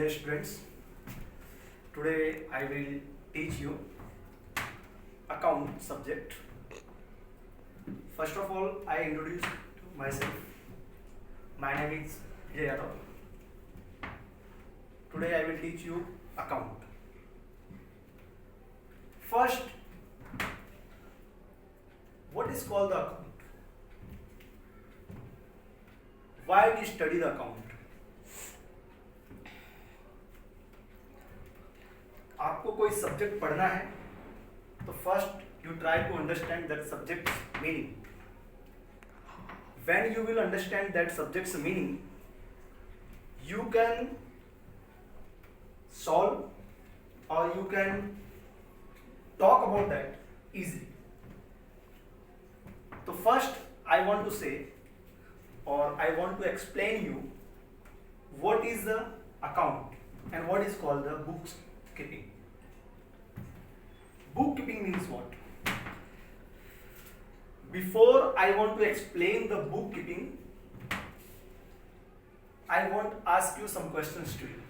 dear students, today I will teach you account subject. First of all, I introduce myself. My name is Vijay Yadav. Today I will teach you account. First, what is called the account? Why we study the account? आपको कोई subject पढ़ना है तो first you try to understand that subject's meaning. When you will understand that subject's meaning, you can solve or you can talk about that easily. So first I want to say or I want to explain you what is the account and what is called the bookkeeping. Bookkeeping means what? Before I want to explain the bookkeeping, I want to ask you some questions to you.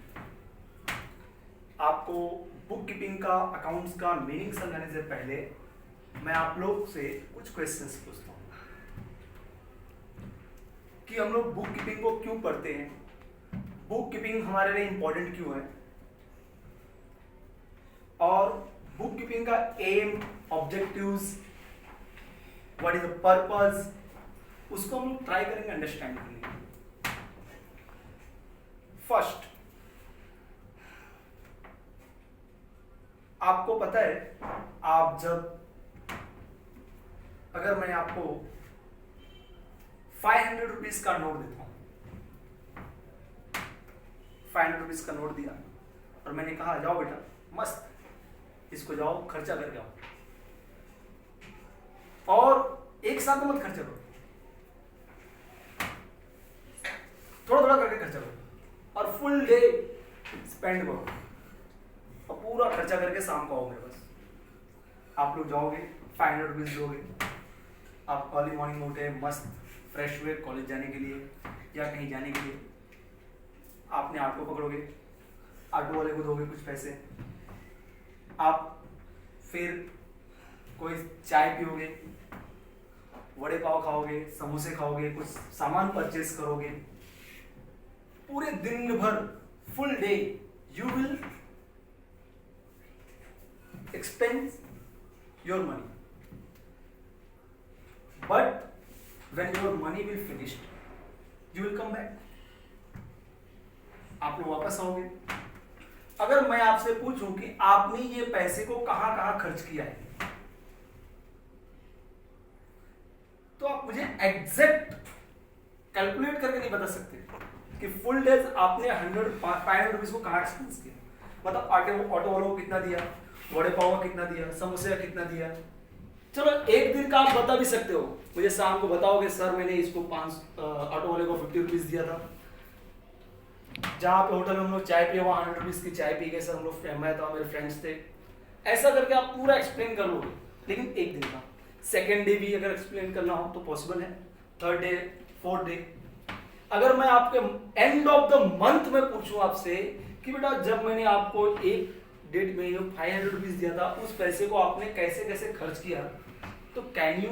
आपको bookkeeping का accounts का meaning समझाने से पहले मैं आप लोग से कुछ questions पूछता हूँ कि हम लोग bookkeeping को क्यों पढ़ते हैं, bookkeeping हमारे लिए important क्यों है, और bookkeeping का aim, objectives, what is the purpose, उसको हम लोग ट्राई करेंगे अंडरस्टैंड करने के लिए. फर्स्ट, आपको पता है आप जब अगर मैं आपको 500 रुपीज का नोट देता हूं, 500 रुपीज का नोट दिया और मैंने कहा जाओ बेटा मस्त इसको जाओ खर्चा करके आओ, और एक साथ में मत खर्चा करो, थोड़ा थोड़ा करके खर्चा करो और फुल डे स्पेंड करो और पूरा खर्चा करके शाम को आओ मेरे पास. आप लोग जाओगे 500 रुपीज दोगे, आप अर्ली मॉर्निंग उठे मस्त फ्रेश हुए कॉलेज जाने के लिए या कहीं जाने के लिए, आपने ऑटो पकड़ोगे, ऑटो वाले को दोगे कुछ पैसे, आप फिर कोई चाय पियोगे, वड़े पाव खाओगे, समोसे खाओगे, कुछ सामान परचेस करोगे, पूरे दिन भर full day you will expense your money, but when your money will finished you will come back. आप लोग वापस आओगे. अगर मैं आपसे पूछूं कि आपने ये पैसे को कहां कहां खर्च किया है, तो आप मुझे एग्जैक्ट कैलकुलेट करके नहीं बता सकते कि फुल डेज आपने 500 रुपीज को कहां एक्सपेंस किया. मतलब ऑटो वालों को कितना दिया, वड़े पाव का कितना दिया, समोसे का कितना दिया. चलो एक दिन का आप बता भी सकते हो, मुझे शाम को बताओगे सर मैंने इसको ऑटो वाले को 50 रुपीज दिया था, जहां पे होटल में हम लोग चाय पिए वहां 100 रुपीज की चाय पी गए सर हम लोग, मैं था मेरे फ्रेंड्स थे. ऐसा करके आप पूरा एक्सप्लेन कर लोगे, लेकिन एक दिन का. सेकेंड डे भी अगर एक्सप्लेन करना हो तो पॉसिबल है, थर्ड डे, फोर्थ डे. अगर मैं आपके एंड ऑफ द मंथ में पूछूं आपसे कि बेटा जब मैंने आपको एक डेट में 500 रुपीज दिया था उस पैसे को आपने कैसे कैसे खर्च किया, तो कैन यू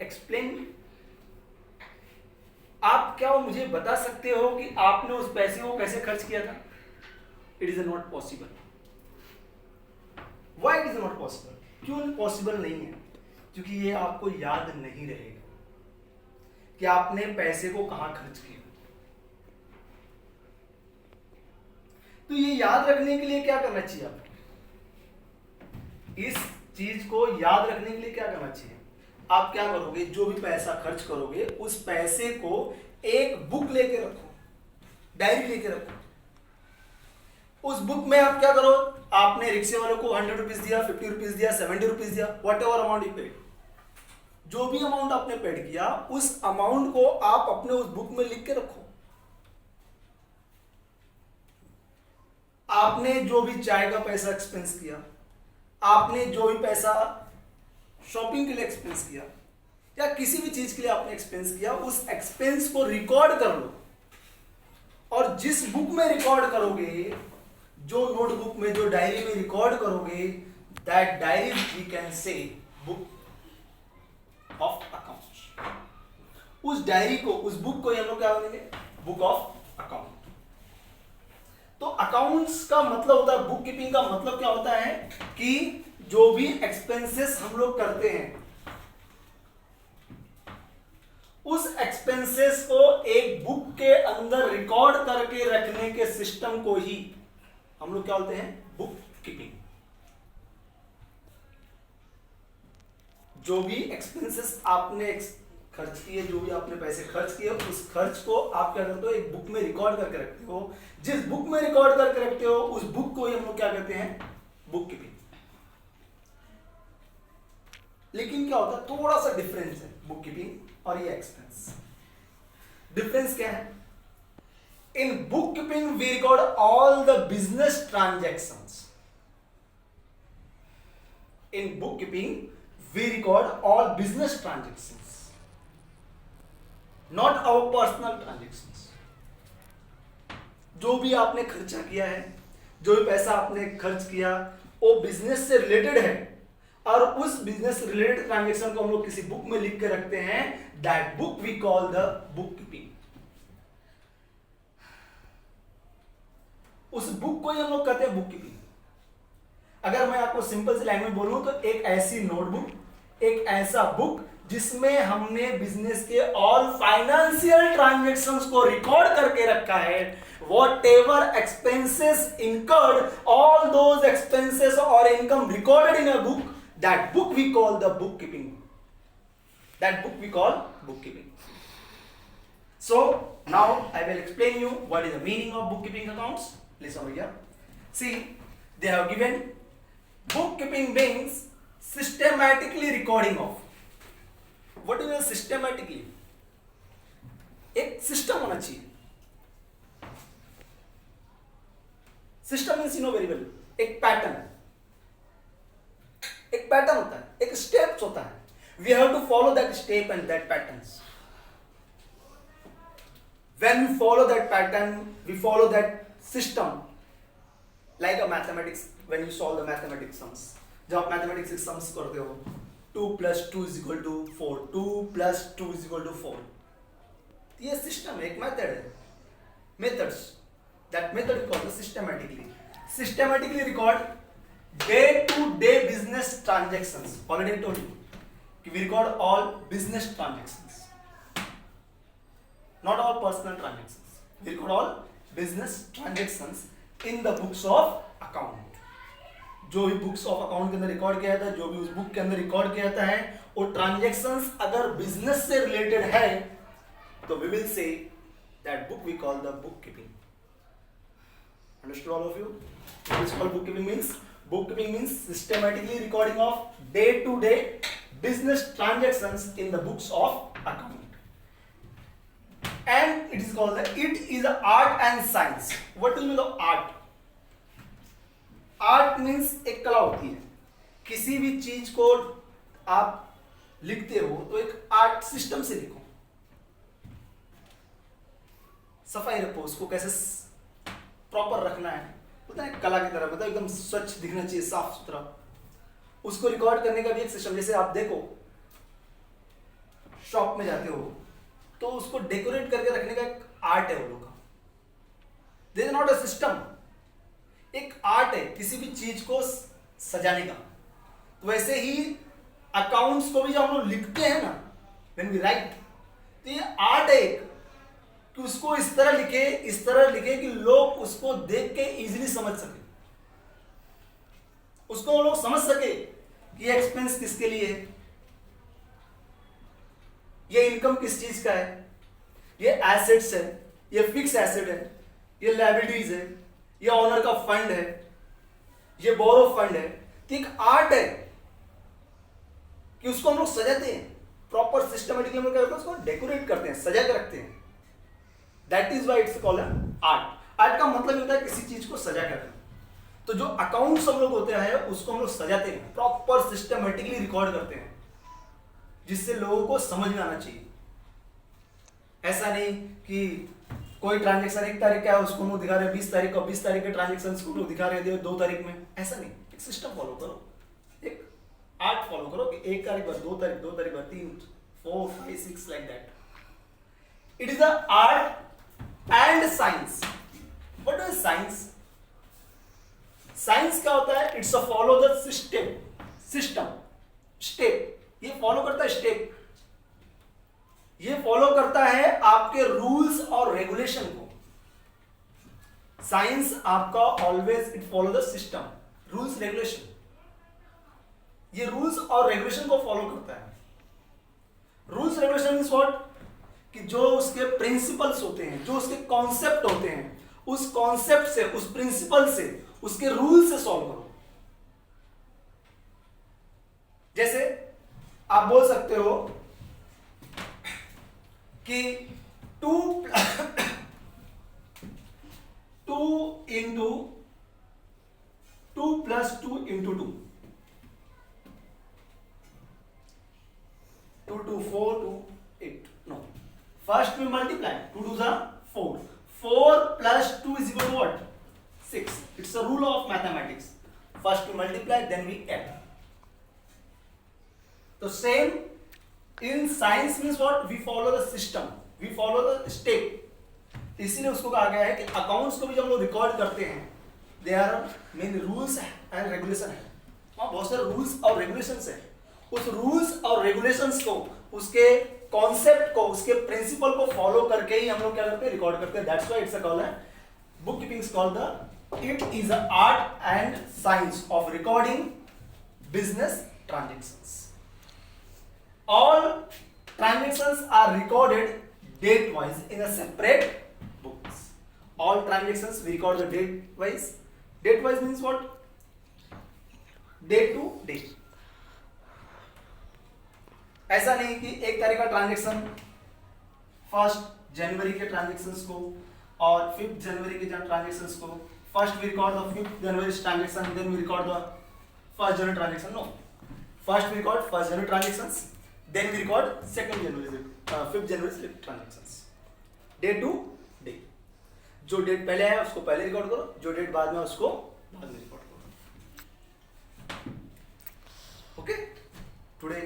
एक्सप्लेन? आप क्या मुझे बता सकते हो कि आपने उस पैसे को कैसे खर्च किया था? It is not possible. Why it is not possible? क्यों पॉसिबल नहीं है? क्योंकि ये आपको याद नहीं रहेगा कि आपने पैसे को कहां खर्च किया. तो ये याद रखने के लिए क्या करना चाहिए आपको? इस चीज को याद रखने के लिए क्या करना चाहिए? आप क्या करोगे, जो भी पैसा खर्च करोगे उस पैसे को एक बुक लेके रखो, डायरी लेके रखो. उस बुक में आप क्या करो, आपने रिक्शे वालों को 100 रुपीज दिया, 50 रुपीज दिया, 70 रुपीज दिया, what ever amount you paid, जो भी अमाउंट आपने पेड किया उस अमाउंट को आप अपने उस बुक में लिख के रखो. आपने जो भी चाय का पैसा एक्सपेंस किया, आपने जो भी पैसा शॉपिंग के लिए एक्सपेंस किया या किसी भी चीज के लिए आपने एक्सपेंस किया, उस एक्सपेंस को रिकॉर्ड कर लो और जिस बुक में रिकॉर्ड करोगे, जो नोटबुक में, जो डायरी में रिकॉर्ड करोगे, that diary we can say book of account. उस डायरी को, उस बुक को हम लोग क्या बोलेंगे? Book of account. तो अकाउंट्स का मतलब होता है, बुक कीपिंग का मतलब क्या होता है कि जो भी एक्सपेंसेस हम लोग करते हैं, उस एक्सपेंसेस को एक बुक के अंदर रिकॉर्ड करके रखने के सिस्टम को ही हम लोग क्या बोलते हैं? Book keeping. जो भी एक्सपेंसेस आपने खर्च किए, जो भी आपने पैसे खर्च किए, उस खर्च को आप क्या करते हो? एक बुक में रिकॉर्ड करके रखते हो। जिस बुक में रिकॉर्ड करके रखते हो, उस बुक को ही हम लोग क्या कहते हैं? Book keeping. लेकिन क्या होता है, थोड़ा सा डिफरेंस है बुक कीपिंग और ये एक्सपेंस। डिफरेंस क्या है? In book keeping we record all the business transactions. In book keeping we record all business transactions, not our personal transactions. जो भी आपने खर्चा किया है, जो भी पैसा आपने खर्च किया, वो बिजनेस से रिलेटेड है, और उस बिजनेस रिलेटेड ट्रांजैक्शन को हम लोग किसी बुक में लिख के रखते हैं। That book we call the book keeping. उस बुक को ही हम लोग कहते हैं बुक कीपिंग। अगर मैं आपको सिंपल सी लैंग्वेज बोलूं तो एक ऐसी नोटबुक, एक ऐसा बुक जिसमें हमने बिजनेस के ऑल फाइनेंशियल ट्रांजैक्शंस को रिकॉर्ड करके रखा है। whatever expenses incurred, all those expenses or income recorded in a book, that book we call the bookkeeping. That book we call bookkeeping. So now I will explain you what is the meaning of bookkeeping accounts. Listen over here. See, they have given bookkeeping means systematically recording of. What is the systematically? एक system होना चाहिए। System means you know very well, एक pattern, एक pattern होता है, एक steps होता है। We have to follow that step and that patterns. When we follow that pattern, we follow that system, like a mathematics, when you solve the mathematics sums. जब आप mathematics sums करते हो, 2 + 2 = 4, 2 + 2 = 4। ये सिस्टम है, एक method है, methods. That method is called systematically. Systematically record day-to-day business transactions. Already I told you, we record all business transactions, not all personal transactions. We record all business transactions in the books of account. जो भी books of account के अंदर record किया जाता है, जो भी उस बुक के अंदर रिकॉर्ड किया जाता है, वो ट्रांजेक्शंस अगर बिजनेस से रिलेटेड है तो we will say that book we call the book keeping. Understood all of you? What is called bookkeeping means? Bookkeeping means systematically recording of day-to-day business transactions in the books of account. And it is called it is an art and science. What is the art? Art means एक कला होती है। किसी भी चीज को आप लिखते हो तो एक आर्ट सिस्टम से लिखो। सफाई रखो, उसको कैसे प्रॉपर रखना है, पता है, कला की तरह, मतलब एकदम स्वच्छ दिखना चाहिए, साफ सुथरा। उसको रिकॉर्ड करने का भी एक सिस्टम। जैसे आप देखो, शॉप में जाते हो तो उसको डेकोरेट करके रखने का एक आर्ट है वो लोग का। This is not a system, एक आर्ट है किसी भी चीज को सजाने का। तो वैसे ही अकाउंट्स को भी जब हम लोग लिखते हैं ना, व्हेन वी राइट, तो ये आर्ट है एक, कि उसको इस तरह लिखे कि लोग उसको देख के इजीली समझ सके, उसको लोग समझ सके कि ये एक्सपेंस किसके लिए है, ये इनकम किस चीज का है, ये एसेट्स है, ये फिक्स एसेट है, ये लायबिलिटीज है, ये ऑनर का फंड है, ये बोरो फंड है। तो एक आर्ट है कि उसको हम लोग सजाते हैं, प्रॉपर सिस्टमेटिकली हम लोग क्या करते हैं, उसको डेकोरेट करते हैं, सजा के रखते हैं। That is why it's called art. Art का मतलब होता है किसी चीज को सजा कर रखना। तो जो अकाउंट्स हम लोग होते हैं उसको हम लोग सजाते हैं, प्रॉपर सिस्टमेटिकली रिकॉर्ड करते हैं, जिससे लोगों को समझ में आना चाहिए। ऐसा नहीं कि कोई ट्रांजेक्शन 1 तारीख का है उसको हम दिखा रहे हैं 20 तारीख को, 20 तारीख के ट्रांजेक्शन को दिखा रहे हैं 2 तारीख में, ऐसा नहीं। एक सिस्टम फॉलो करो, एक आर्ट फॉलो करो कि 1 तारीख बाद 2 तारीख, 2 तारीख बाद 3, 4, 5, 6 like that. It is the art and science. What is science? Science क्या होता है? It's a follow the system step. ये फॉलो करता है स्टेप, ये फॉलो करता है आपके रूल्स और रेगुलेशन को। साइंस आपका always it follow the system, rules regulation. ये रूल्स और रेगुलेशन को फॉलो करता है। Rules regulation means what? कि जो उसके प्रिंसिपल्स होते हैं, जो उसके कॉन्सेप्ट होते हैं, उस कॉन्सेप्ट से, उस प्रिंसिपल से, उसके रूल से सॉल्व करो। जैसे आप बोल सकते हो कि 2 into 2 plus 2 into 2, 2 2 4 2 8। No, first we multiply 2 2 are 4, 4 plus 2 is equal to what? 6. It's a rule of mathematics. First we multiply, then we add. So same in science means what? We follow the system, we follow the step. इसीलिए उसको कहा गया है कि accounts को भी जब हम लोग रिकॉर्ड करते हैं, they are main rules and regulation है। वहाँ बहुत सारे रूल्स और रेगुलेशंस है। उस रूल्स और रेगुलेशंस को, उसके कॉन्सेप्ट को, उसके प्रिंसिपल को फॉलो करके ही हम लोग क्या करते हैं? रिकॉर्ड करते हैं। That's why it's a call है bookkeeping is called the, it is a art and science of recording business transactions. All transactions are recorded date-wise in a separate books. All transactions we record the date-wise. Date-wise means what? Day to day. ऐसा नहीं कि 1 तारीख का transaction 1 जनवरी के transactions को और 5 जनवरी के transactions को, first we record the 5 January transaction, then we record the 1 January transaction. No, first we record 1 January transactions, then we record 2 January 5th January transactions, day to day। जो date पहले है उसको पहले record करो, जो date बाद में उसको बाद में रिकॉर्ड करो। Okay, today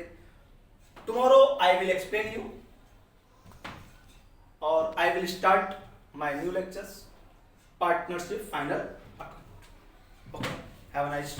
tomorrow I will explain you और I will start my new lectures, partnership final. Okay, have a nice